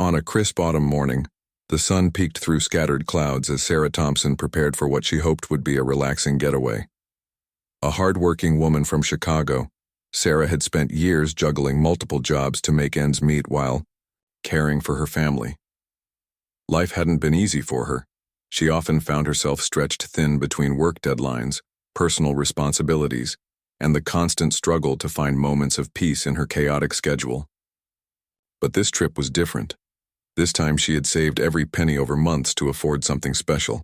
On a crisp autumn morning, the sun peeked through scattered clouds as Sarah Thompson prepared for what she hoped would be a relaxing getaway. A hard-working woman from Chicago, Sarah had spent years juggling multiple jobs to make ends meet while caring for her family. Life hadn't been easy for her. She often found herself stretched thin between work deadlines, personal responsibilities, and the constant struggle to find moments of peace in her chaotic schedule. But this trip was different. This time she had saved every penny over months to afford something special,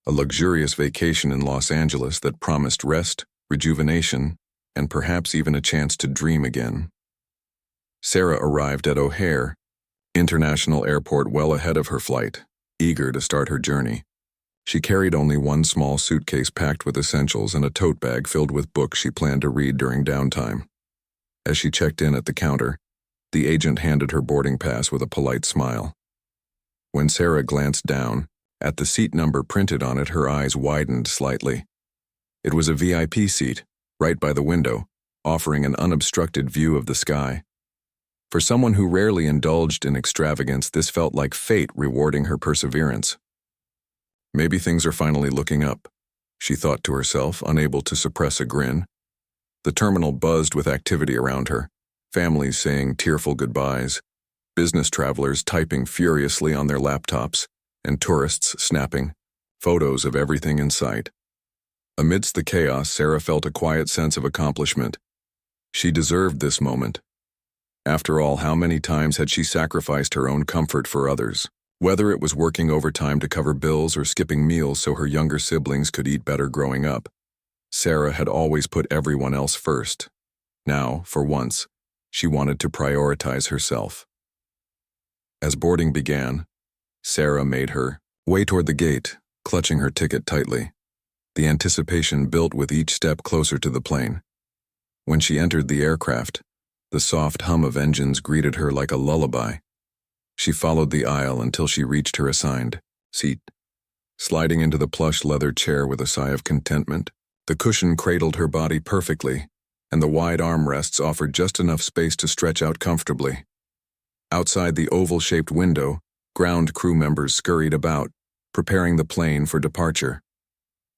a luxurious vacation in Los Angeles that promised rest, rejuvenation, and perhaps even a chance to dream again. Sarah arrived at O'Hare International Airport well ahead of her flight, eager to start her journey. She carried only one small suitcase packed with essentials and a tote bag filled with books she planned to read during downtime. As she checked in at the counter, the agent handed her boarding pass with a polite smile. When Sarah glanced down, at the seat number printed on it, her eyes widened slightly. It was a VIP seat, right by the window, offering an unobstructed view of the sky. For someone who rarely indulged in extravagance, this felt like fate rewarding her perseverance. Maybe things are finally looking up, she thought to herself, unable to suppress a grin. The terminal buzzed with activity around her, families saying tearful goodbyes, business travelers typing furiously on their laptops, and tourists snapping photos of everything in sight. Amidst the chaos, Sarah felt a quiet sense of accomplishment. She deserved this moment. After all, how many times had she sacrificed her own comfort for others? Whether it was working overtime to cover bills or skipping meals so her younger siblings could eat better growing up, Sarah had always put everyone else first. Now, for once, she wanted to prioritize herself. As boarding began, Sarah made her way toward the gate, clutching her ticket tightly. The anticipation built with each step closer to the plane. When she entered the aircraft, the soft hum of engines greeted her like a lullaby. She followed the aisle until she reached her assigned seat. Sliding into the plush leather chair with a sigh of contentment, the cushion cradled her body perfectly, and the wide armrests offered just enough space to stretch out comfortably. Outside the oval-shaped window, ground crew members scurried about, preparing the plane for departure.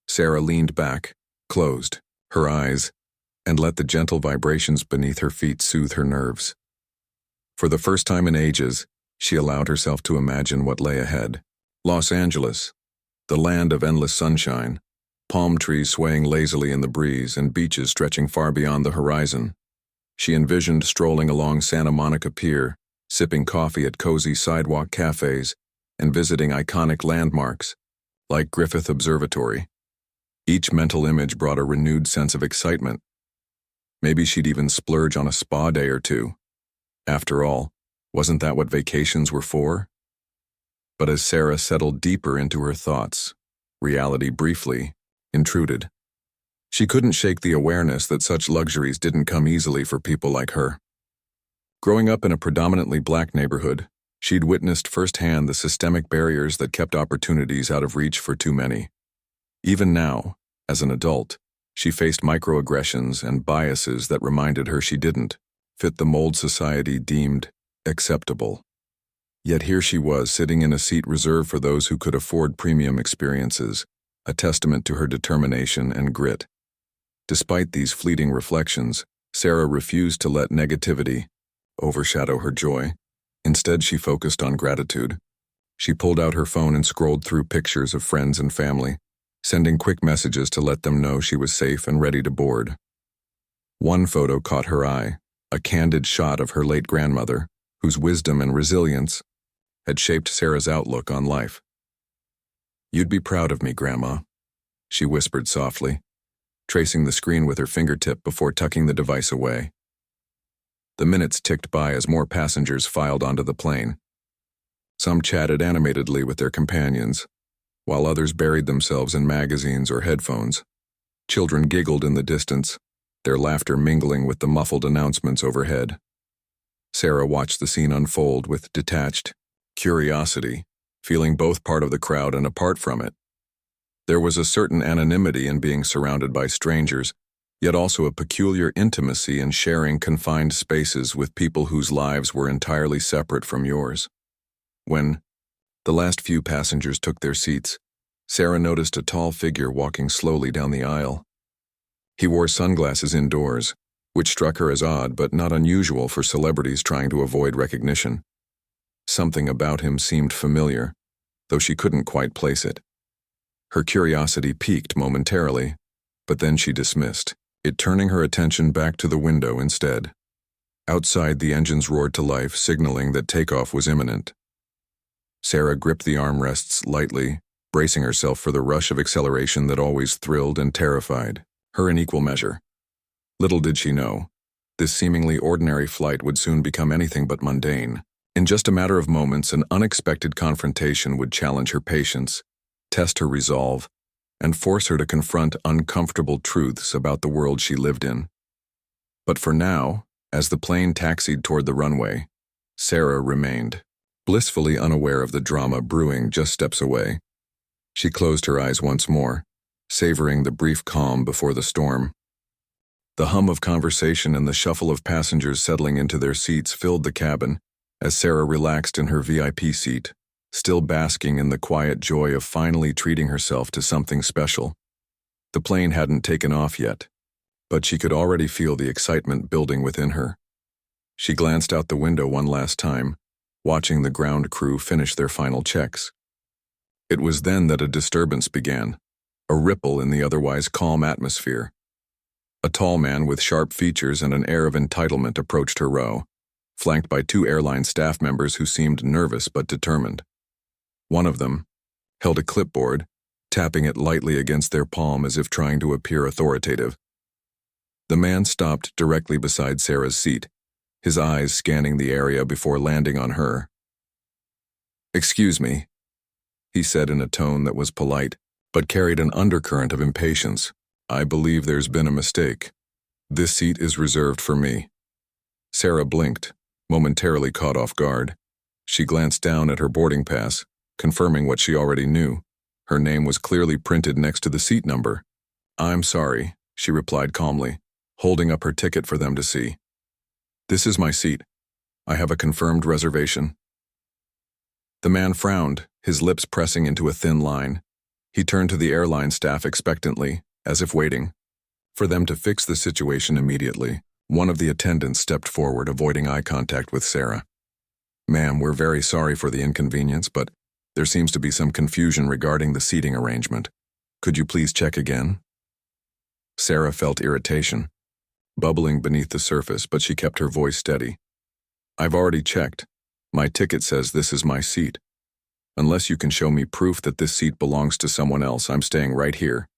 Sarah leaned back, closed her eyes, and let the gentle vibrations beneath her feet soothe her nerves. For the first time in ages, she allowed herself to imagine what lay ahead. Los Angeles, the land of endless sunshine, palm trees swaying lazily in the breeze and beaches stretching far beyond the horizon. She envisioned strolling along Santa Monica Pier, sipping coffee at cozy sidewalk cafes, and visiting iconic landmarks, like Griffith Observatory. Each mental image brought a renewed sense of excitement. Maybe she'd even splurge on a spa day or two. After all, wasn't that what vacations were for? But as Sarah settled deeper into her thoughts, reality briefly intruded. She couldn't shake the awareness that such luxuries didn't come easily for people like her. Growing up in a predominantly black neighborhood, she'd witnessed firsthand the systemic barriers that kept opportunities out of reach for too many. Even now, as an adult, she faced microaggressions and biases that reminded her she didn't fit the mold society deemed acceptable. Yet here she was, sitting in a seat reserved for those who could afford premium experiences, a testament to her determination and grit. Despite these fleeting reflections, Sarah refused to let negativity overshadow her joy. Instead, she focused on gratitude. She pulled out her phone and scrolled through pictures of friends and family, sending quick messages to let them know she was safe and ready to board. One photo caught her eye, a candid shot of her late grandmother, whose wisdom and resilience had shaped Sarah's outlook on life. "You'd be proud of me, Grandma," she whispered softly, tracing the screen with her fingertip before tucking the device away. The minutes ticked by as more passengers filed onto the plane. Some chatted animatedly with their companions, while others buried themselves in magazines or headphones. Children giggled in the distance, their laughter mingling with the muffled announcements overhead. Sarah watched the scene unfold with detached curiosity, feeling both part of the crowd and apart from it. There was a certain anonymity in being surrounded by strangers, yet also a peculiar intimacy in sharing confined spaces with people whose lives were entirely separate from yours. When the last few passengers took their seats, Sarah noticed a tall figure walking slowly down the aisle. He wore sunglasses indoors, which struck her as odd but not unusual for celebrities trying to avoid recognition. Something about him seemed familiar, though she couldn't quite place it. Her curiosity piqued momentarily, but then she dismissed it, turning her attention back to the window instead. Outside, the engines roared to life, signaling that takeoff was imminent. Sarah gripped the armrests lightly, bracing herself for the rush of acceleration that always thrilled and terrified her in equal measure. Little did she know, this seemingly ordinary flight would soon become anything but mundane. In just a matter of moments, an unexpected confrontation would challenge her patience, test her resolve, and force her to confront uncomfortable truths about the world she lived in. But for now, as the plane taxied toward the runway, Sarah remained, blissfully unaware of the drama brewing just steps away. She closed her eyes once more, savoring the brief calm before the storm. The hum of conversation and the shuffle of passengers settling into their seats filled the cabin as Sarah relaxed in her VIP seat, still basking in the quiet joy of finally treating herself to something special. The plane hadn't taken off yet, but she could already feel the excitement building within her. She glanced out the window one last time, watching the ground crew finish their final checks. It was then that a disturbance began, a ripple in the otherwise calm atmosphere. A tall man with sharp features and an air of entitlement approached her row, flanked by two airline staff members who seemed nervous but determined. One of them held a clipboard, tapping it lightly against their palm as if trying to appear authoritative. The man stopped directly beside Sarah's seat, his eyes scanning the area before landing on her. "Excuse me," he said in a tone that was polite, but carried an undercurrent of impatience. "I believe there's been a mistake. This seat is reserved for me." Sarah blinked, momentarily caught off guard. She glanced down at her boarding pass, confirming what she already knew. Her name was clearly printed next to the seat number. "I'm sorry," she replied calmly, holding up her ticket for them to see. "This is my seat. I have a confirmed reservation." The man frowned, his lips pressing into a thin line. He turned to the airline staff expectantly, as if waiting for them to fix the situation immediately. One of the attendants stepped forward, avoiding eye contact with Sarah. "Ma'am, we're very sorry for the inconvenience, but there seems to be some confusion regarding the seating arrangement. Could you please check again?" Sarah felt irritation bubbling beneath the surface, but she kept her voice steady. "I've already checked. My ticket says this is my seat. Unless you can show me proof that this seat belongs to someone else, I'm staying right here."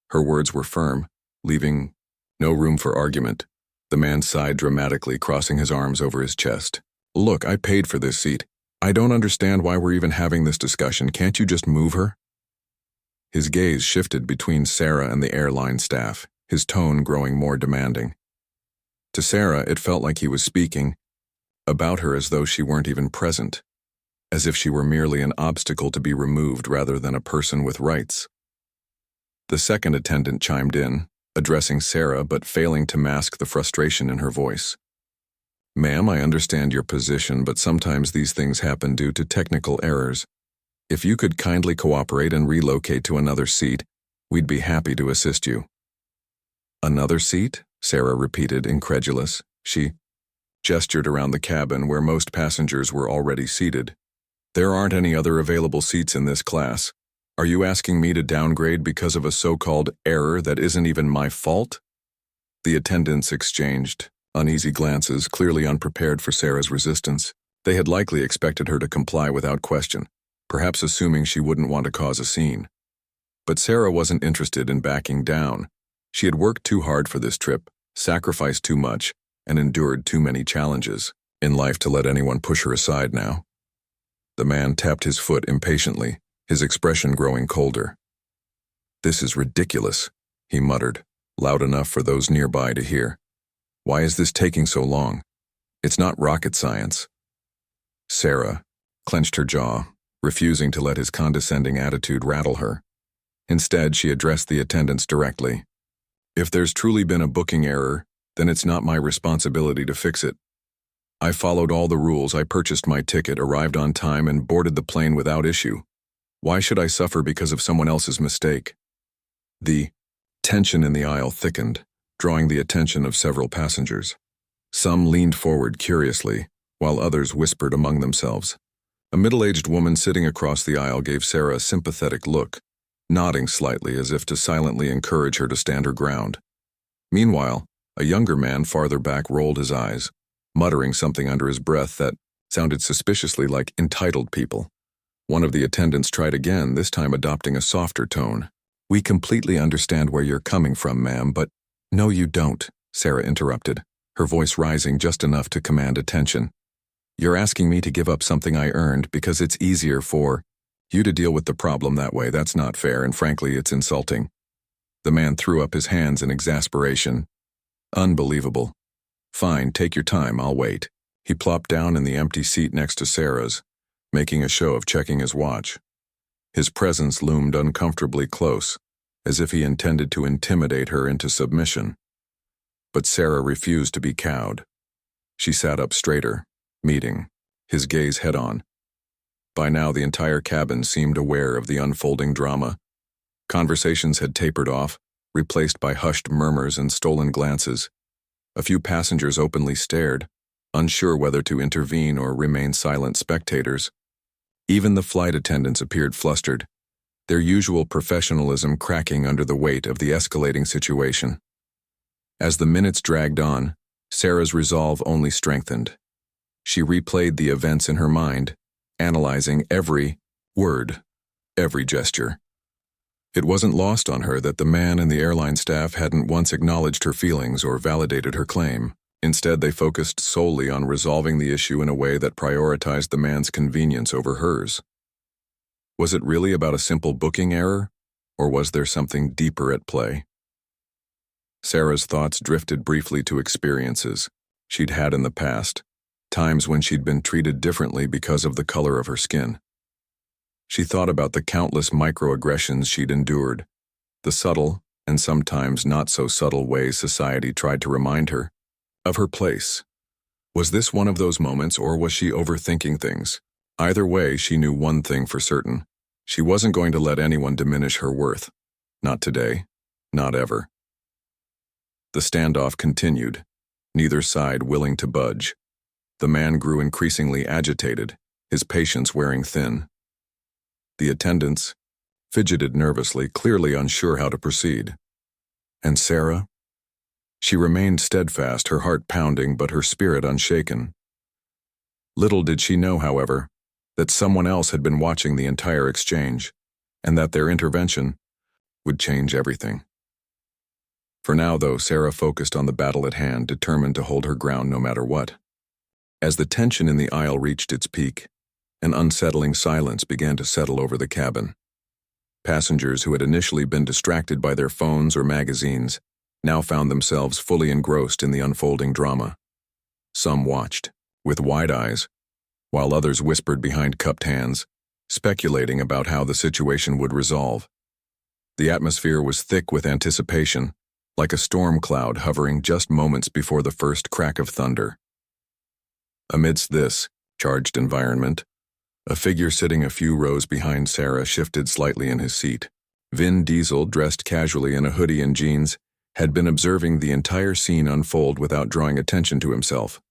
Her words were firm, leaving no room for argument. The man sighed dramatically, crossing his arms over his chest. "Look, I paid for this seat. I don't understand why we're even having this discussion. Can't you just move her?" His gaze shifted between Sarah and the airline staff, his tone growing more demanding. To Sarah, it felt like he was speaking about her as though she weren't even present, as if she were merely an obstacle to be removed rather than a person with rights. The second attendant chimed in, addressing Sarah but failing to mask the frustration in her voice. "Ma'am, I understand your position, but sometimes these things happen due to technical errors. If you could kindly cooperate and relocate to another seat, we'd be happy to assist you." "Another seat?" Sarah repeated, incredulous. She gestured around the cabin where most passengers were already seated. "There aren't any other available seats in this class. Are you asking me to downgrade because of a so-called error that isn't even my fault?" The attendants exchanged uneasy glances, clearly unprepared for Sarah's resistance. They had likely expected her to comply without question, perhaps assuming she wouldn't want to cause a scene. But Sarah wasn't interested in backing down. She had worked too hard for this trip, sacrificed too much, and endured too many challenges in life to let anyone push her aside now. The man tapped his foot impatiently, his expression growing colder. "This is ridiculous," he muttered, loud enough for those nearby to hear. "Why is this taking so long? It's not rocket science." Sarah clenched her jaw, refusing to let his condescending attitude rattle her. Instead, she addressed the attendants directly. "If there's truly been a booking error, then it's not my responsibility to fix it. I followed all the rules, I purchased my ticket, arrived on time, and boarded the plane without issue. Why should I suffer because of someone else's mistake? The tension in the aisle thickened, drawing the attention of several passengers. Some leaned forward curiously, while others whispered among themselves. A middle-aged woman sitting across the aisle gave Sarah a sympathetic look, nodding slightly as if to silently encourage her to stand her ground. Meanwhile, a younger man farther back rolled his eyes, muttering something under his breath that sounded suspiciously like entitled people. One of the attendants tried again, this time adopting a softer tone. "We completely understand where you're coming from, ma'am, but—" "No, you don't," Sarah interrupted, her voice rising just enough to command attention. "You're asking me to give up something I earned because it's easier for you to deal with the problem that way. That's not fair, and frankly, it's insulting." The man threw up his hands in exasperation. "Unbelievable. Fine, take your time, I'll wait." He plopped down in the empty seat next to Sarah's, making a show of checking his watch. His presence loomed uncomfortably close, as if he intended to intimidate her into submission. But Sarah refused to be cowed. She sat up straighter, meeting his gaze head-on. By now, the entire cabin seemed aware of the unfolding drama. Conversations had tapered off, replaced by hushed murmurs and stolen glances. A few passengers openly stared, unsure whether to intervene or remain silent spectators. Even the flight attendants appeared flustered, their usual professionalism cracking under the weight of the escalating situation. As the minutes dragged on, Sarah's resolve only strengthened. She replayed the events in her mind, analyzing every word, every gesture. It wasn't lost on her that the man and the airline staff hadn't once acknowledged her feelings or validated her claim. Instead, they focused solely on resolving the issue in a way that prioritized the man's convenience over hers. Was it really about a simple booking error, or was there something deeper at play? Sarah's thoughts drifted briefly to experiences she'd had in the past, times when she'd been treated differently because of the color of her skin. She thought about the countless microaggressions she'd endured, the subtle and sometimes not so subtle ways society tried to remind her of her place. Was this one of those moments, or was she overthinking things? Either way, she knew one thing for certain. She wasn't going to let anyone diminish her worth. Not today. Not ever. The standoff continued, neither side willing to budge. The man grew increasingly agitated, his patience wearing thin. The attendants fidgeted nervously, clearly unsure how to proceed. And Sarah? She remained steadfast, her heart pounding but her spirit unshaken. Little did she know, however, that someone else had been watching the entire exchange, and that their intervention would change everything. For now, though, Sarah focused on the battle at hand, determined to hold her ground no matter what. As the tension in the aisle reached its peak, an unsettling silence began to settle over the cabin. Passengers who had initially been distracted by their phones or magazines now found themselves fully engrossed in the unfolding drama. Some watched, with wide eyes, while others whispered behind cupped hands, speculating about how the situation would resolve. The atmosphere was thick with anticipation, like a storm cloud hovering just moments before the first crack of thunder. Amidst this charged environment, a figure sitting a few rows behind Sarah shifted slightly in his seat. Vin Diesel, dressed casually in a hoodie and jeans, had been observing the entire scene unfold without drawing attention to himself.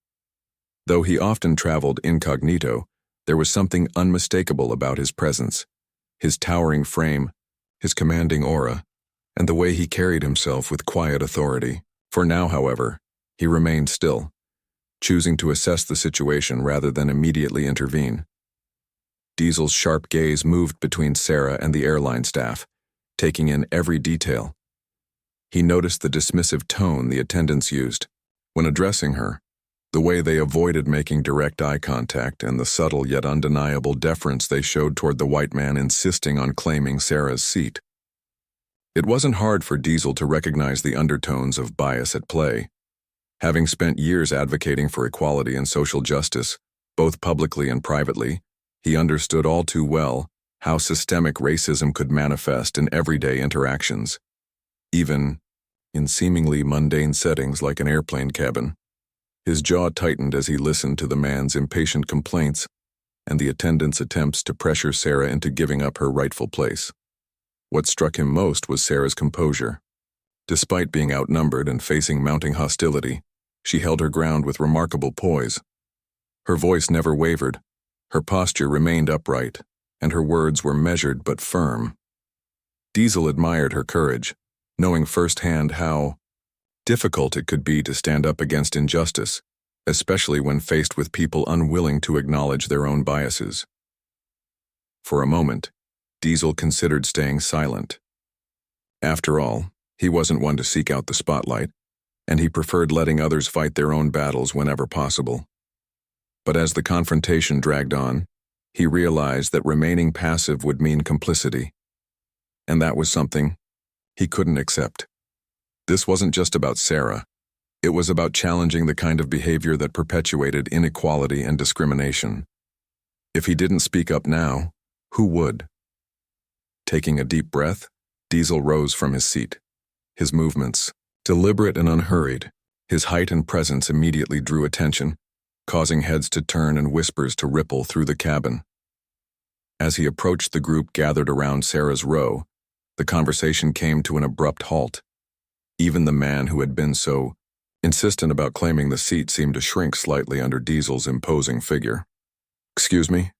Though he often traveled incognito, there was something unmistakable about his presence, his towering frame, his commanding aura, and the way he carried himself with quiet authority. For now, however, he remained still, choosing to assess the situation rather than immediately intervene. Diesel's sharp gaze moved between Sarah and the airline staff, taking in every detail. He noticed the dismissive tone the attendants used when addressing her, the way they avoided making direct eye contact, and the subtle yet undeniable deference they showed toward the white man insisting on claiming Sarah's seat. It wasn't hard for Diesel to recognize the undertones of bias at play. Having spent years advocating for equality and social justice, both publicly and privately, he understood all too well how systemic racism could manifest in everyday interactions, even in seemingly mundane settings like an airplane cabin. His jaw tightened as he listened to the man's impatient complaints and the attendant's attempts to pressure Sarah into giving up her rightful place. What struck him most was Sarah's composure. Despite being outnumbered and facing mounting hostility, she held her ground with remarkable poise. Her voice never wavered, her posture remained upright, and her words were measured but firm. Diesel admired her courage, knowing firsthand how difficult it could be to stand up against injustice, especially when faced with people unwilling to acknowledge their own biases. For a moment, Diesel considered staying silent. After all, he wasn't one to seek out the spotlight, and he preferred letting others fight their own battles whenever possible. But as the confrontation dragged on, he realized that remaining passive would mean complicity, and that was something he couldn't accept. This wasn't just about Sarah. It was about challenging the kind of behavior that perpetuated inequality and discrimination. If he didn't speak up now, who would? Taking a deep breath, Diesel rose from his seat. His movements, deliberate and unhurried, his height and presence immediately drew attention, causing heads to turn and whispers to ripple through the cabin. As he approached the group gathered around Sarah's row, the conversation came to an abrupt halt. Even the man who had been so insistent about claiming the seat seemed to shrink slightly under Diesel's imposing figure. "Excuse me,"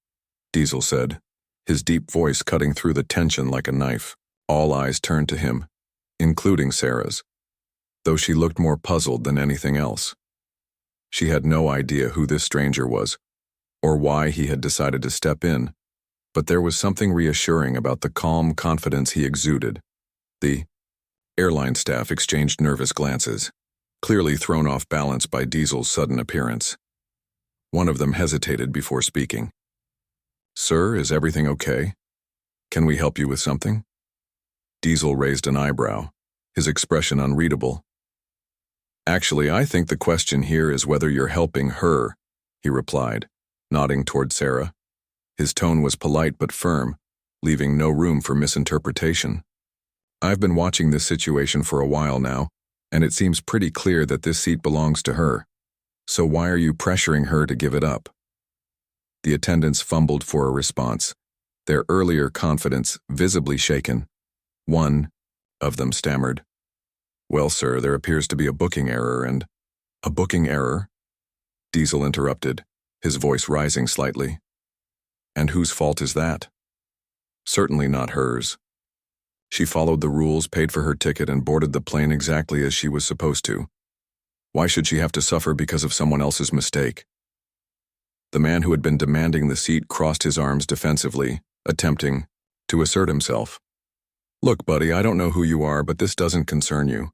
Diesel said, his deep voice cutting through the tension like a knife. All eyes turned to him, including Sarah's, though she looked more puzzled than anything else. She had no idea who this stranger was, or why he had decided to step in, but there was something reassuring about the calm confidence he exuded. The airline staff exchanged nervous glances, clearly thrown off balance by Diesel's sudden appearance. One of them hesitated before speaking. "Sir, is everything okay? Can we help you with something?" Diesel raised an eyebrow, his expression unreadable. "Actually, I think the question here is whether you're helping her," he replied, nodding toward Sarah. His tone was polite but firm, leaving no room for misinterpretation. "I've been watching this situation for a while now, and it seems pretty clear that this seat belongs to her. So why are you pressuring her to give it up?" The attendants fumbled for a response, their earlier confidence visibly shaken. One of them stammered, "Well, sir, there appears to be a booking error and—" "A booking error?" Diesel interrupted, his voice rising slightly. "And whose fault is that?" "Certainly not hers. She followed the rules, paid for her ticket, and boarded the plane exactly as she was supposed to. Why should she have to suffer because of someone else's mistake?" The man who had been demanding the seat crossed his arms defensively, attempting to assert himself. "Look, buddy, I don't know who you are, but this doesn't concern you.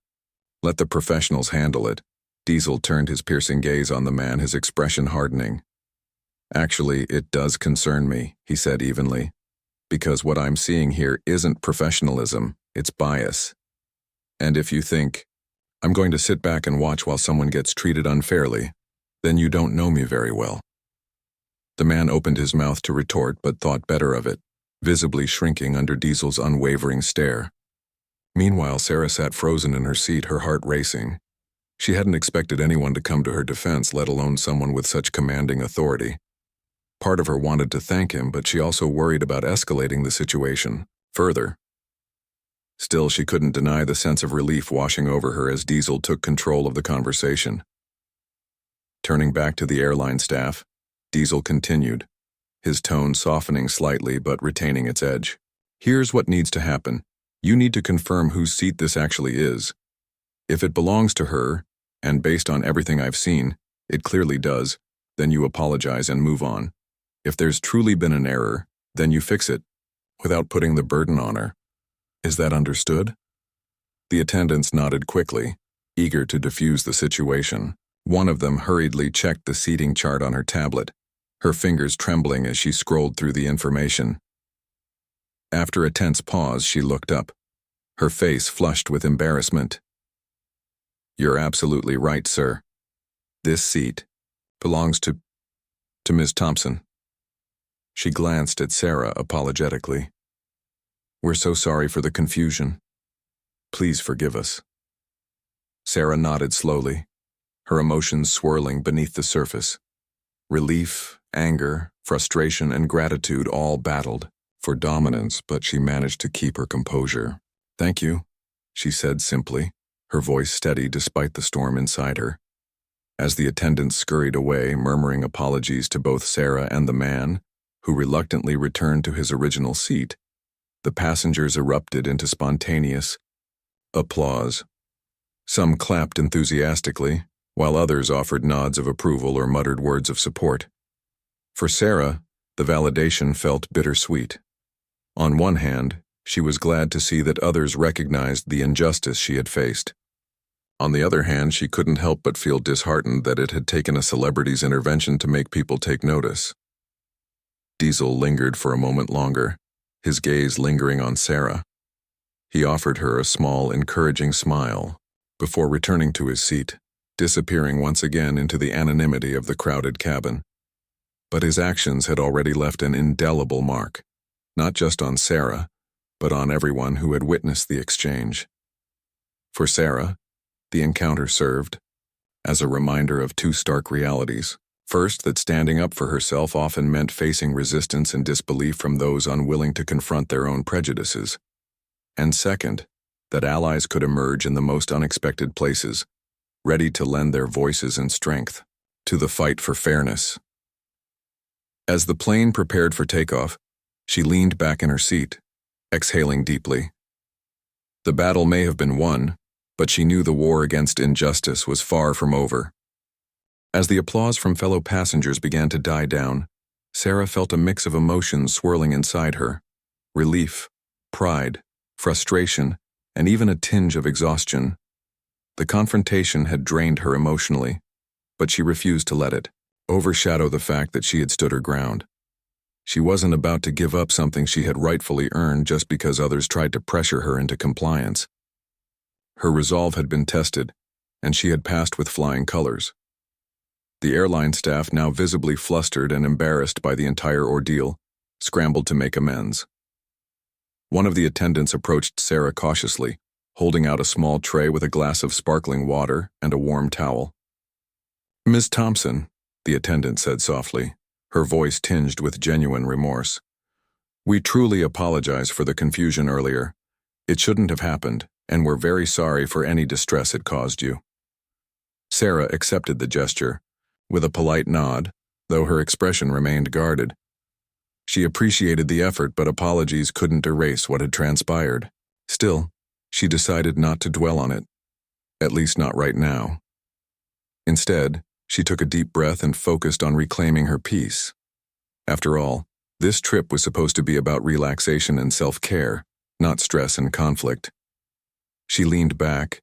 Let the professionals handle it." Diesel turned his piercing gaze on the man, his expression hardening. "Actually, it does concern me," he said evenly, "because what I'm seeing here isn't professionalism, it's bias. And if you think I'm going to sit back and watch while someone gets treated unfairly, then you don't know me very well." The man opened his mouth to retort but thought better of it, visibly shrinking under Diesel's unwavering stare. Meanwhile, Sarah sat frozen in her seat, her heart racing. She hadn't expected anyone to come to her defense, let alone someone with such commanding authority. Part of her wanted to thank him, but she also worried about escalating the situation further. Still, she couldn't deny the sense of relief washing over her as Diesel took control of the conversation. Turning back to the airline staff, Diesel continued, his tone softening slightly but retaining its edge. "Here's what needs to happen. You need to confirm whose seat this actually is. If it belongs to her, and based on everything I've seen, it clearly does, then you apologize and move on. If there's truly been an error, then you fix it, without putting the burden on her. Is that understood?" The attendants nodded quickly, eager to diffuse the situation. One of them hurriedly checked the seating chart on her tablet, her fingers trembling as she scrolled through the information. After a tense pause, she looked up, her face flushed with embarrassment. "You're absolutely right, sir. This seat belongs to Ms. Thompson." She glanced at Sarah apologetically. "We're so sorry for the confusion. Please forgive us." Sarah nodded slowly, her emotions swirling beneath the surface. Relief, anger, frustration, and gratitude all battled for dominance, but she managed to keep her composure. "Thank you," she said simply, her voice steady despite the storm inside her. As the attendants scurried away, murmuring apologies to both Sarah and the man, who reluctantly returned to his original seat, the passengers erupted into spontaneous applause. Some clapped enthusiastically, while others offered nods of approval or muttered words of support. For Sarah, the validation felt bittersweet. On one hand, she was glad to see that others recognized the injustice she had faced. On the other hand, she couldn't help but feel disheartened that it had taken a celebrity's intervention to make people take notice. Diesel lingered for a moment longer, his gaze lingering on Sarah. He offered her a small, encouraging smile before returning to his seat, disappearing once again into the anonymity of the crowded cabin. But his actions had already left an indelible mark, not just on Sarah, but on everyone who had witnessed the exchange. For Sarah, the encounter served as a reminder of two stark realities. First, that standing up for herself often meant facing resistance and disbelief from those unwilling to confront their own prejudices. And second, that allies could emerge in the most unexpected places, ready to lend their voices and strength to the fight for fairness. As the plane prepared for takeoff, she leaned back in her seat, exhaling deeply. The battle may have been won, but she knew the war against injustice was far from over. As the applause from fellow passengers began to die down, Sarah felt a mix of emotions swirling inside her: relief, pride, frustration, and even a tinge of exhaustion. The confrontation had drained her emotionally, but she refused to let it overshadow the fact that she had stood her ground. She wasn't about to give up something she had rightfully earned just because others tried to pressure her into compliance. Her resolve had been tested, and she had passed with flying colors. The airline staff, now visibly flustered and embarrassed by the entire ordeal, scrambled to make amends. One of the attendants approached Sarah cautiously, holding out a small tray with a glass of sparkling water and a warm towel. "Miss Thompson," the attendant said softly, her voice tinged with genuine remorse. "We truly apologize for the confusion earlier. It shouldn't have happened, and we're very sorry for any distress it caused you." Sarah accepted the gesture, with a polite nod, though her expression remained guarded. She appreciated the effort, but apologies couldn't erase what had transpired. Still, she decided not to dwell on it, at least not right now. Instead, she took a deep breath and focused on reclaiming her peace. After all, this trip was supposed to be about relaxation and self-care, not stress and conflict. She leaned back,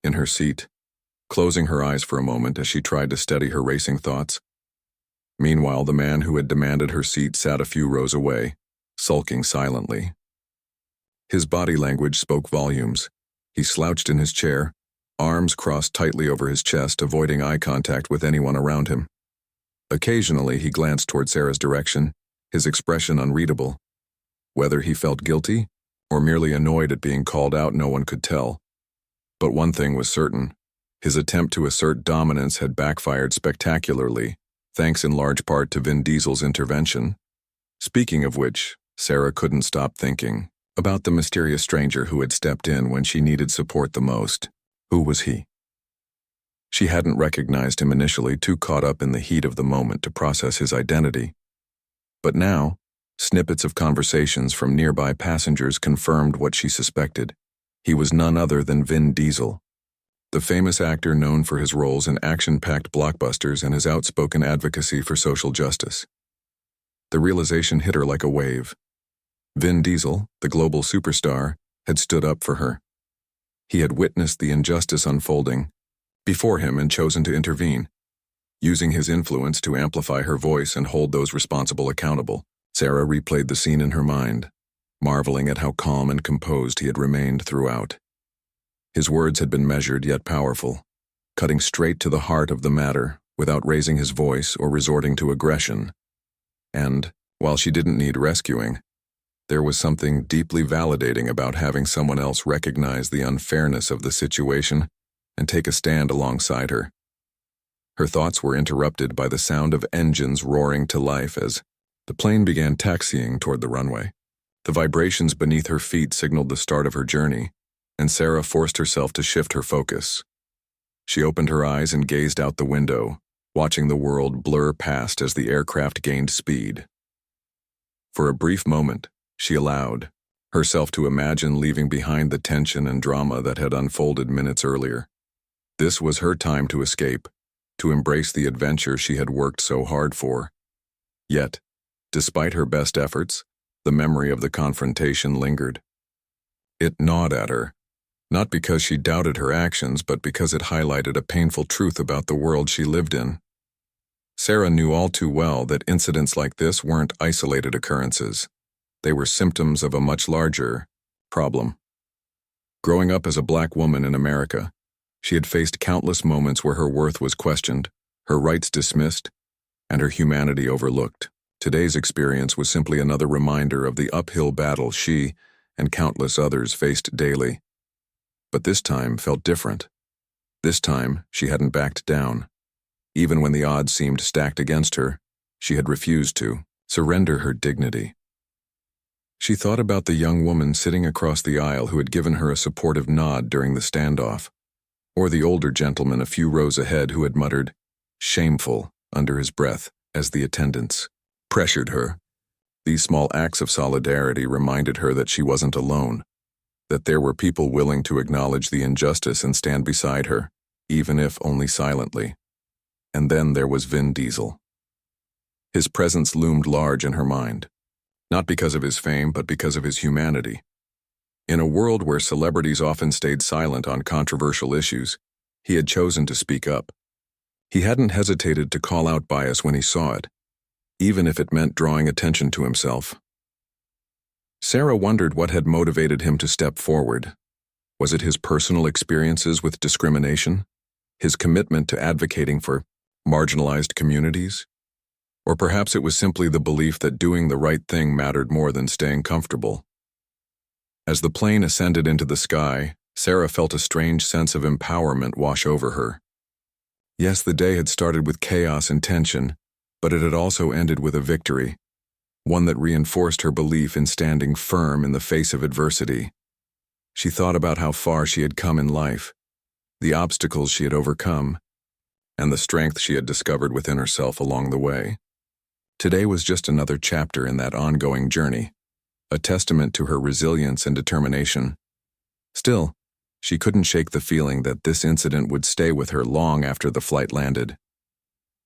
in her seat, closing her eyes for a moment as she tried to steady her racing thoughts. Meanwhile, the man who had demanded her seat sat a few rows away, sulking silently. His body language spoke volumes. He slouched in his chair, arms crossed tightly over his chest, avoiding eye contact with anyone around him. Occasionally, he glanced toward Sarah's direction, his expression unreadable. Whether he felt guilty or merely annoyed at being called out, no one could tell. But one thing was certain: his attempt to assert dominance had backfired spectacularly, thanks in large part to Vin Diesel's intervention. Speaking of which, Sarah couldn't stop thinking about the mysterious stranger who had stepped in when she needed support the most. Who was he? She hadn't recognized him initially, too caught up in the heat of the moment to process his identity. But now, snippets of conversations from nearby passengers confirmed what she suspected. He was none other than Vin Diesel, the famous actor known for his roles in action-packed blockbusters and his outspoken advocacy for social justice. The realization hit her like a wave. Vin Diesel, the global superstar, had stood up for her. He had witnessed the injustice unfolding before him and chosen to intervene, using his influence to amplify her voice and hold those responsible accountable. Sarah replayed the scene in her mind, marveling at how calm and composed he had remained throughout. His words had been measured yet powerful, cutting straight to the heart of the matter without raising his voice or resorting to aggression. And, while she didn't need rescuing, there was something deeply validating about having someone else recognize the unfairness of the situation and take a stand alongside her. Her thoughts were interrupted by the sound of engines roaring to life as the plane began taxiing toward the runway. The vibrations beneath her feet signaled the start of her journey, and Sarah forced herself to shift her focus. She opened her eyes and gazed out the window, watching the world blur past as the aircraft gained speed. For a brief moment, she allowed herself to imagine leaving behind the tension and drama that had unfolded minutes earlier. This was her time to escape, to embrace the adventure she had worked so hard for. Yet, despite her best efforts, the memory of the confrontation lingered. It gnawed at her, not because she doubted her actions, but because it highlighted a painful truth about the world she lived in. Sarah knew all too well that incidents like this weren't isolated occurrences. They were symptoms of a much larger problem. Growing up as a black woman in America, she had faced countless moments where her worth was questioned, her rights dismissed, and her humanity overlooked. Today's experience was simply another reminder of the uphill battle she and countless others faced daily. But this time felt different. This time, she hadn't backed down. Even when the odds seemed stacked against her, she had refused to surrender her dignity. She thought about the young woman sitting across the aisle who had given her a supportive nod during the standoff, or the older gentleman a few rows ahead who had muttered, "Shameful," under his breath as the attendants pressured her. These small acts of solidarity reminded her that she wasn't alone, that there were people willing to acknowledge the injustice and stand beside her, even if only silently. And then there was Vin Diesel. His presence loomed large in her mind, not because of his fame, but because of his humanity. In a world where celebrities often stayed silent on controversial issues, he had chosen to speak up. He hadn't hesitated to call out bias when he saw it, even if it meant drawing attention to himself. Sarah wondered what had motivated him to step forward. Was it his personal experiences with discrimination? His commitment to advocating for marginalized communities? Or perhaps it was simply the belief that doing the right thing mattered more than staying comfortable. As the plane ascended into the sky, Sarah felt a strange sense of empowerment wash over her. Yes, the day had started with chaos and tension, but it had also ended with a victory, one that reinforced her belief in standing firm in the face of adversity. She thought about how far she had come in life, the obstacles she had overcome, and the strength she had discovered within herself along the way. Today was just another chapter in that ongoing journey, a testament to her resilience and determination. Still, she couldn't shake the feeling that this incident would stay with her long after the flight landed.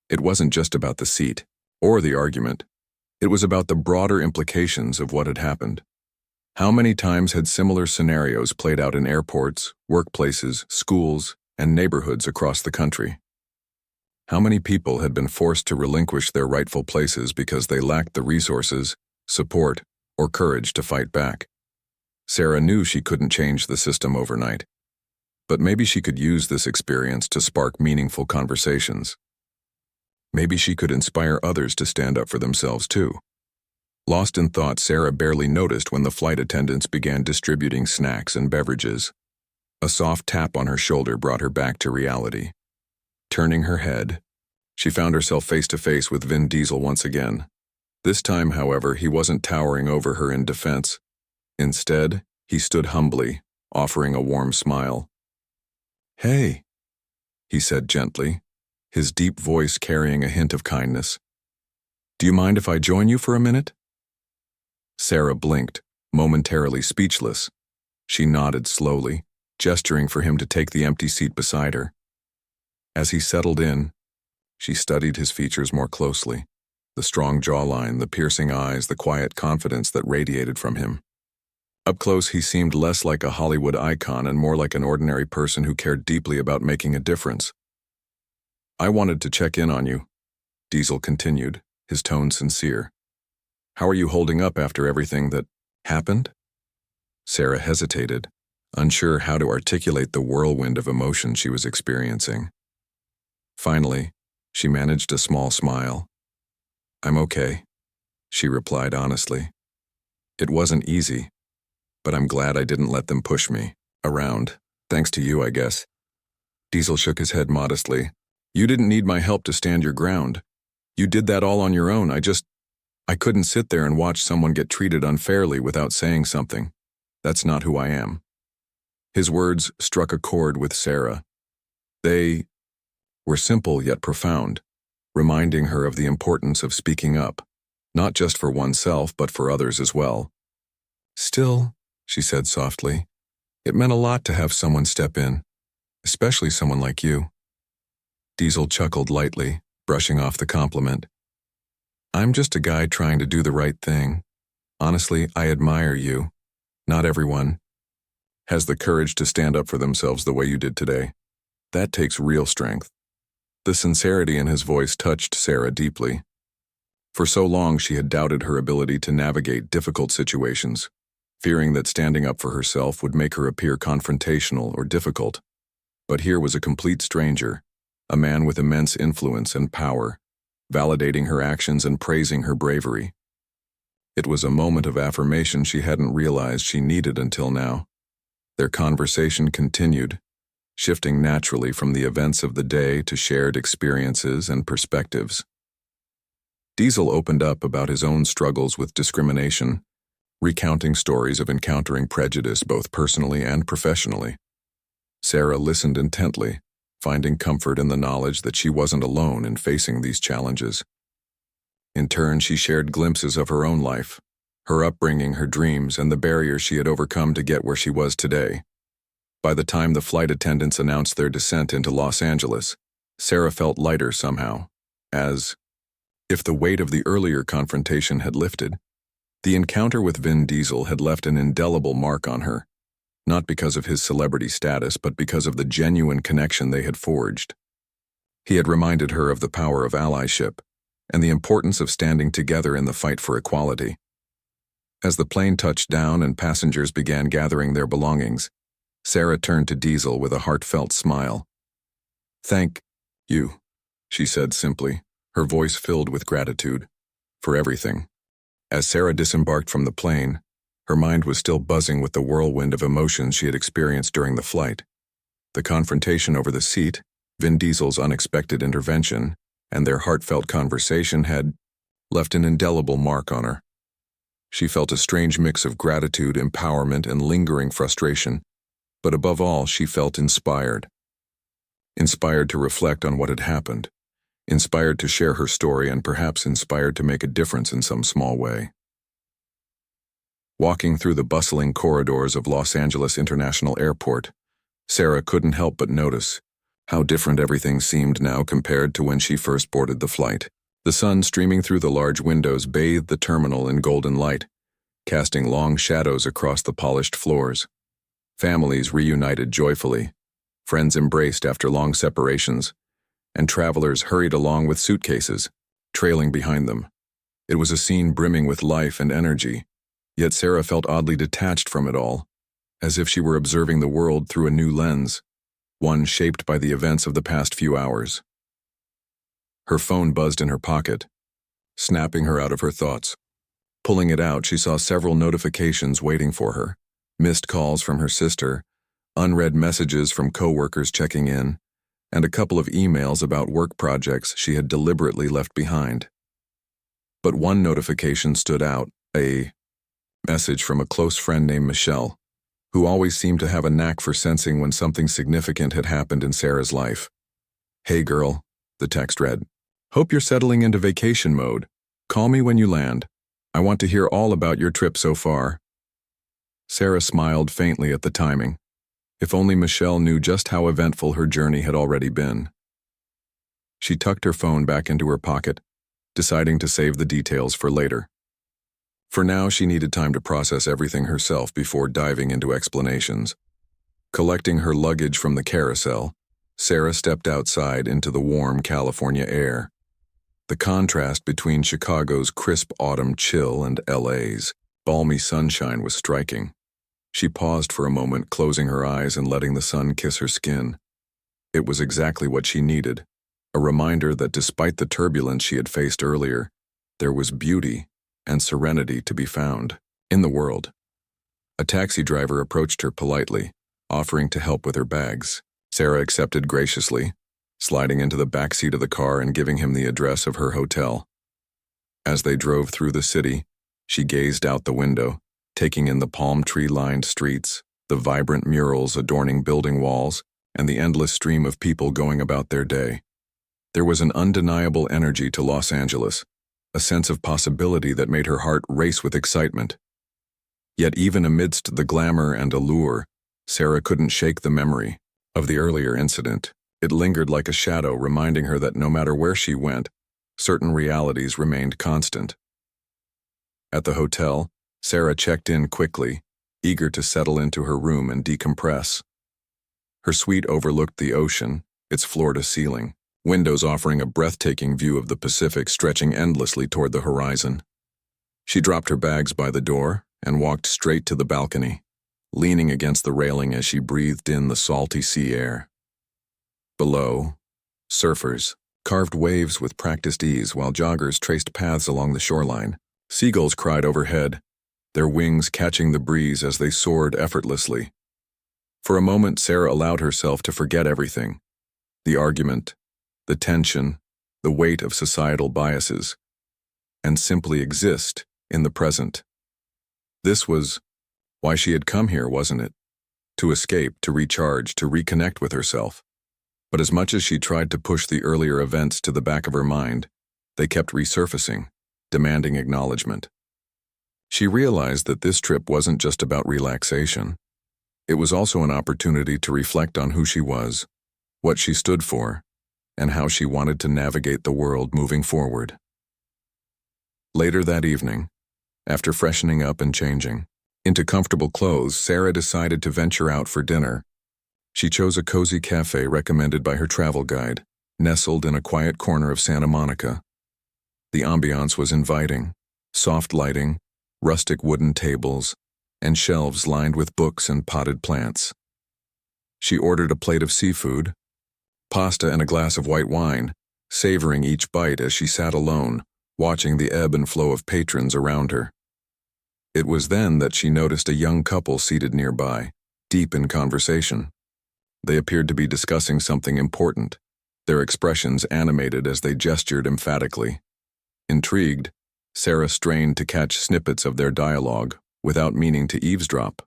It wasn't just about the seat or the argument. It was about the broader implications of what had happened. How many times had similar scenarios played out in airports, workplaces, schools, and neighborhoods across the country? How many people had been forced to relinquish their rightful places because they lacked the resources, support, or courage to fight back? Sarah knew she couldn't change the system overnight, but maybe she could use this experience to spark meaningful conversations. Maybe she could inspire others to stand up for themselves too. Lost in thought, Sarah barely noticed when the flight attendants began distributing snacks and beverages. A soft tap on her shoulder brought her back to reality. Turning her head, she found herself face to face with Vin Diesel once again. This time, however, he wasn't towering over her in defense. Instead, he stood humbly, offering a warm smile. "Hey," he said gently, his deep voice carrying a hint of kindness. "Do you mind if I join you for a minute?" Sarah blinked, momentarily speechless. She nodded slowly, gesturing for him to take the empty seat beside her. As he settled in, she studied his features more closely, the strong jawline, the piercing eyes, the quiet confidence that radiated from him. Up close, he seemed less like a Hollywood icon and more like an ordinary person who cared deeply about making a difference. "I wanted to check in on you," Diesel continued, his tone sincere. "How are you holding up after everything that happened?" Sarah hesitated, unsure how to articulate the whirlwind of emotion she was experiencing. Finally, she managed a small smile. "I'm okay," she replied honestly. "It wasn't easy, but I'm glad I didn't let them push me around. Thanks to you, I guess." Diesel shook his head modestly, You didn't need my help to stand your ground. You did that all on your own. I couldn't sit there and watch someone get treated unfairly without saying something. That's not who I am." His words struck a chord with Sarah. They were simple yet profound, reminding her of the importance of speaking up, not just for oneself but for others as well. "Still," she said softly, "it meant a lot to have someone step in, especially someone like you." Diesel chuckled lightly, brushing off the compliment. "I'm just a guy trying to do the right thing. Honestly, I admire you. Not everyone has the courage to stand up for themselves the way you did today. That takes real strength." The sincerity in his voice touched Sarah deeply. For so long she had doubted her ability to navigate difficult situations, fearing that standing up for herself would make her appear confrontational or difficult. But here was a complete stranger, a man with immense influence and power, validating her actions and praising her bravery. It was a moment of affirmation she hadn't realized she needed until now. Their conversation continued, shifting naturally from the events of the day to shared experiences and perspectives. Diesel opened up about his own struggles with discrimination, recounting stories of encountering prejudice both personally and professionally. Sarah listened intently, finding comfort in the knowledge that she wasn't alone in facing these challenges. In turn, she shared glimpses of her own life, her upbringing, her dreams, and the barriers she had overcome to get where she was today. By the time the flight attendants announced their descent into Los Angeles, Sarah felt lighter somehow, as if the weight of the earlier confrontation had lifted. The encounter with Vin Diesel had left an indelible mark on her, not because of his celebrity status, but because of the genuine connection they had forged. He had reminded her of the power of allyship and the importance of standing together in the fight for equality. As the plane touched down and passengers began gathering their belongings, Sarah turned to Diesel with a heartfelt smile. "Thank you," she said simply, her voice filled with gratitude, "for everything." As Sarah disembarked from the plane, her mind was still buzzing with the whirlwind of emotions she had experienced during the flight. The confrontation over the seat, Vin Diesel's unexpected intervention, and their heartfelt conversation had left an indelible mark on her. She felt a strange mix of gratitude, empowerment, and lingering frustration, but above all, she felt inspired. Inspired to reflect on what had happened, inspired to share her story, and perhaps inspired to make a difference in some small way. Walking through the bustling corridors of Los Angeles International Airport, Sarah couldn't help but notice how different everything seemed now compared to when she first boarded the flight. The sun streaming through the large windows bathed the terminal in golden light, casting long shadows across the polished floors. Families reunited joyfully, friends embraced after long separations, and travelers hurried along with suitcases, trailing behind them. It was a scene brimming with life and energy, yet Sarah felt oddly detached from it all, as if she were observing the world through a new lens, one shaped by the events of the past few hours. Her phone buzzed in her pocket, snapping her out of her thoughts. Pulling it out, she saw several notifications waiting for her, missed calls from her sister, unread messages from coworkers checking in, and a couple of emails about work projects she had deliberately left behind. But one notification stood out, a message from a close friend named Michelle, who always seemed to have a knack for sensing when something significant had happened in Sarah's life. "Hey girl," the text read. "Hope you're settling into vacation mode. Call me when you land. I want to hear all about your trip so far." Sarah smiled faintly at the timing. If only Michelle knew just how eventful her journey had already been. She tucked her phone back into her pocket, deciding to save the details for later. For now, she needed time to process everything herself before diving into explanations. Collecting her luggage from the carousel, Sarah stepped outside into the warm California air. The contrast between Chicago's crisp autumn chill and LA's balmy sunshine was striking. She paused for a moment, closing her eyes and letting the sun kiss her skin. It was exactly what she needed, a reminder that despite the turbulence she had faced earlier, there was beauty and serenity to be found in the world. A taxi driver approached her politely, offering to help with her bags. Sarah accepted graciously, sliding into the back seat of the car and giving him the address of her hotel. As they drove through the city, she gazed out the window, taking in the palm tree-lined streets, the vibrant murals adorning building walls, and the endless stream of people going about their day. There was an undeniable energy to Los Angeles, a sense of possibility that made her heart race with excitement. Yet even amidst the glamour and allure, Sarah couldn't shake the memory of the earlier incident. It lingered like a shadow, reminding her that no matter where she went, certain realities remained constant. At the hotel, Sarah checked in quickly, eager to settle into her room and decompress. Her suite overlooked the ocean, its floor-to-ceiling, windows offering a breathtaking view of the Pacific stretching endlessly toward the horizon. She dropped her bags by the door and walked straight to the balcony, leaning against the railing as she breathed in the salty sea air. Below, surfers carved waves with practiced ease while joggers traced paths along the shoreline. Seagulls cried overhead, their wings catching the breeze as they soared effortlessly. For a moment, Sarah allowed herself to forget everything: the argument, the tension, the weight of societal biases, and simply exist in the present. This was why she had come here, wasn't it? To escape, to recharge, to reconnect with herself. But as much as she tried to push the earlier events to the back of her mind, they kept resurfacing, demanding acknowledgement. She realized that this trip wasn't just about relaxation. It was also an opportunity to reflect on who she was, what she stood for, and how she wanted to navigate the world moving forward. Later that evening, after freshening up and changing into comfortable clothes, Sarah decided to venture out for dinner. She chose a cozy cafe recommended by her travel guide, nestled in a quiet corner of Santa Monica. The ambiance was inviting: soft lighting, rustic wooden tables, and shelves lined with books and potted plants. She ordered a plate of seafood, pasta, and a glass of white wine, savoring each bite as she sat alone, watching the ebb and flow of patrons around her. It was then that she noticed a young couple seated nearby, deep in conversation. They appeared to be discussing something important, their expressions animated as they gestured emphatically. Intrigued, Sarah strained to catch snippets of their dialogue without meaning to eavesdrop.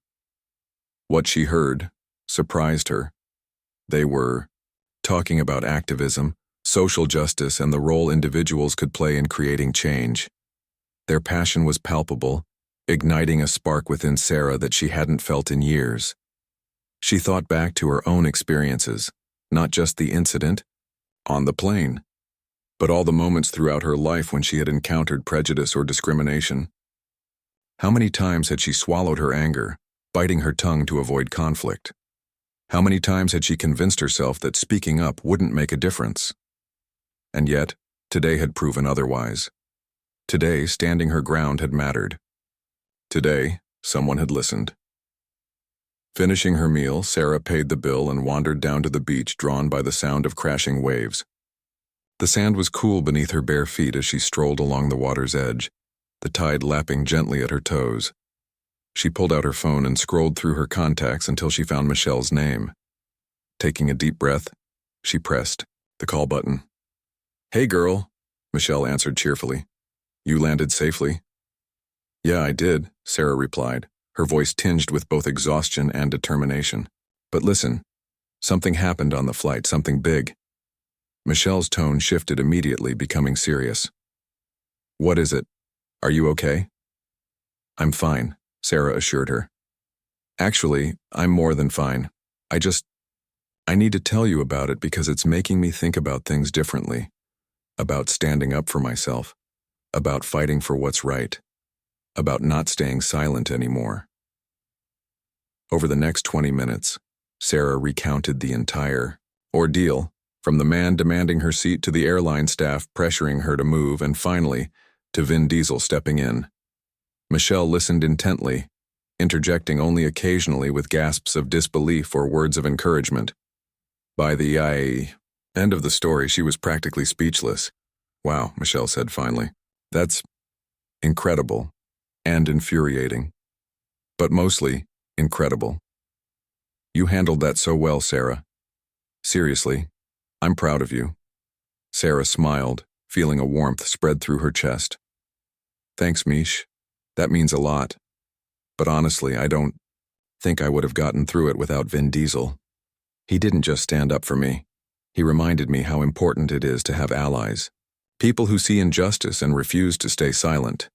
What she heard surprised her. They were talking about activism, social justice, and the role individuals could play in creating change. Their passion was palpable, igniting a spark within Sarah that she hadn't felt in years. She thought back to her own experiences, not just the incident on the plane, but all the moments throughout her life when she had encountered prejudice or discrimination. How many times had she swallowed her anger, biting her tongue to avoid conflict? How many times had she convinced herself that speaking up wouldn't make a difference? And yet, today had proven otherwise. Today, standing her ground had mattered. Today, someone had listened. Finishing her meal, Sarah paid the bill and wandered down to the beach, drawn by the sound of crashing waves. The sand was cool beneath her bare feet as she strolled along the water's edge, the tide lapping gently at her toes. She pulled out her phone and scrolled through her contacts until she found Michelle's name. Taking a deep breath, she pressed the call button. "Hey girl," Michelle answered cheerfully. "You landed safely?" "Yeah, I did," Sarah replied, her voice tinged with both exhaustion and determination. "But listen, something happened on the flight, something big." Michelle's tone shifted immediately, becoming serious. "What is it? Are you okay?" "I'm fine," Sarah assured her. "Actually, I'm more than fine. I need to tell you about it because it's making me think about things differently. About standing up for myself. About fighting for what's right. About not staying silent anymore." Over the next 20 minutes, Sarah recounted the entire ordeal, from the man demanding her seat to the airline staff pressuring her to move, and finally, to Vin Diesel stepping in. Michelle listened intently, interjecting only occasionally with gasps of disbelief or words of encouragement. By the end of the story, she was practically speechless. "Wow," Michelle said finally. "That's incredible and infuriating. But mostly incredible. You handled that so well, Sarah. Seriously, I'm proud of you. Sarah smiled, feeling a warmth spread through her chest. Thanks, Mish. That means a lot. But honestly, I don't think I would have gotten through it without Vin Diesel. He didn't just stand up for me. He reminded me how important it is to have allies. People who see injustice and refuse to stay silent.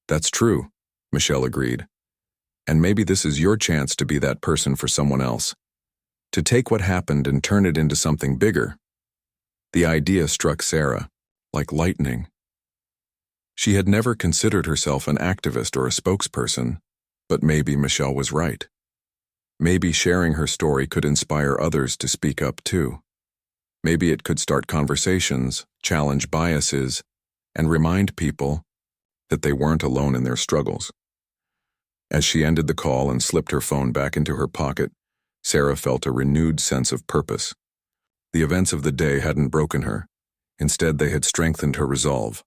That's true, Michelle agreed. And maybe this is your chance to be that person for someone else. To take what happened and turn it into something bigger. The idea struck Sarah, like lightning. She had never considered herself an activist or a spokesperson, but maybe Michelle was right. Maybe sharing her story could inspire others to speak up too. Maybe it could start conversations, challenge biases, and remind people that they weren't alone in their struggles. As she ended the call and slipped her phone back into her pocket, Sarah felt a renewed sense of purpose. The events of the day hadn't broken her. Instead, they had strengthened her resolve.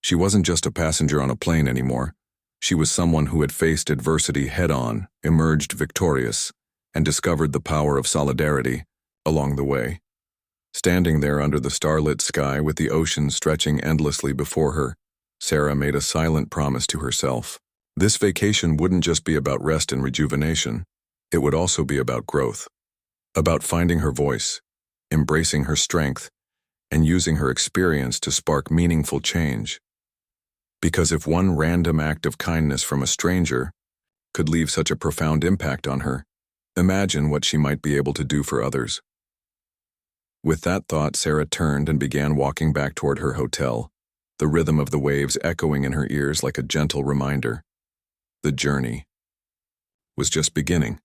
She wasn't just a passenger on a plane anymore. She was someone who had faced adversity head-on, emerged victorious, and discovered the power of solidarity along the way. Standing there under the starlit sky with the ocean stretching endlessly before her, Sarah made a silent promise to herself. This vacation wouldn't just be about rest and rejuvenation. It would also be about growth. About finding her voice, embracing her strength, and using her experience to spark meaningful change. Because if one random act of kindness from a stranger could leave such a profound impact on her, imagine what she might be able to do for others. With that thought, Sarah turned and began walking back toward her hotel, the rhythm of the waves echoing in her ears like a gentle reminder. The journey was just beginning.